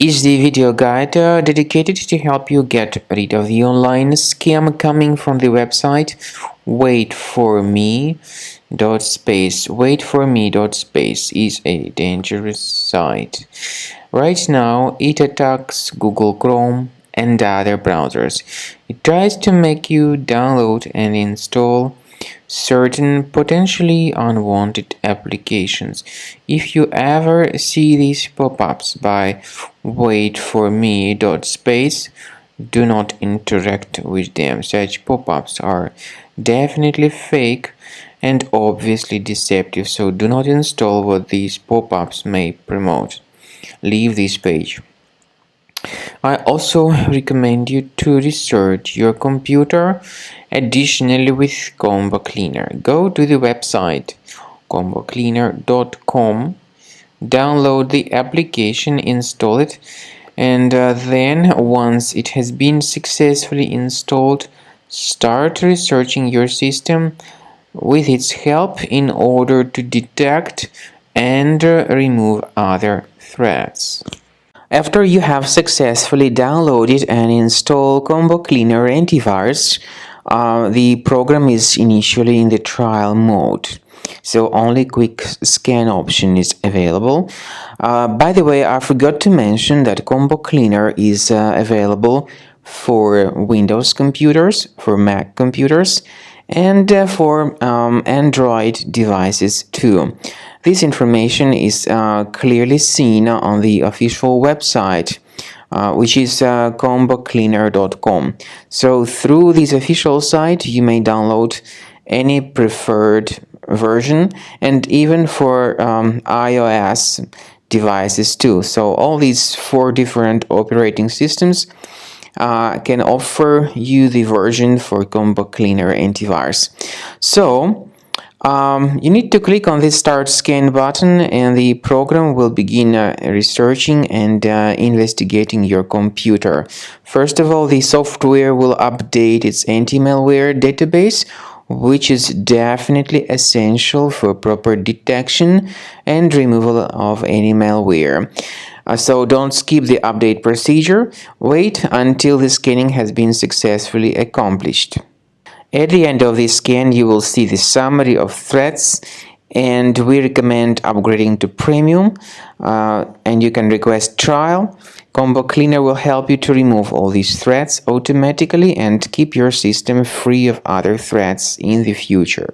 is the video guide dedicated to help you get rid of the online scam coming from the website Wait4me.space. Wait4me.space is a dangerous site. Right now, it attacks Google Chrome and other browsers. It tries to make you download and install certain potentially unwanted applications. If you ever see these pop-ups by Wait4me.space, do not interact with them. Such pop-ups are definitely fake and obviously deceptive, so do not install what these pop-ups may promote. Leave this page. I also recommend you to research your computer additionally with Combo Cleaner. Go to the website combocleaner.com, download the application, install it, and then once it has been successfully installed, start researching your system with its help in order to detect and remove other threats. After you have successfully downloaded and installed Combo Cleaner antivirus, the program is initially in the trial mode. So only quick scan option is available. By the way, I forgot to mention that Combo Cleaner is available for Windows computers, for Mac computers, and for Android devices too. This information is clearly seen on the official website, which is combocleaner.com. So through this official site, you may download any preferred version, and even for iOS devices too. So all these 4 different operating systems can offer you the version for Combo Cleaner antivirus. So you need to click on the Start Scan button, and the program will begin researching and investigating your computer. First of all, the software will update its anti-malware database, which is definitely essential for proper detection and removal of any malware. So don't skip the update procedure. Wait until the scanning has been successfully accomplished. At the end of the scan, you will see the summary of threats, and we recommend upgrading to premium, and you can request trial. Combo Cleaner will help you to remove all these threats automatically and keep your system free of other threats in the future.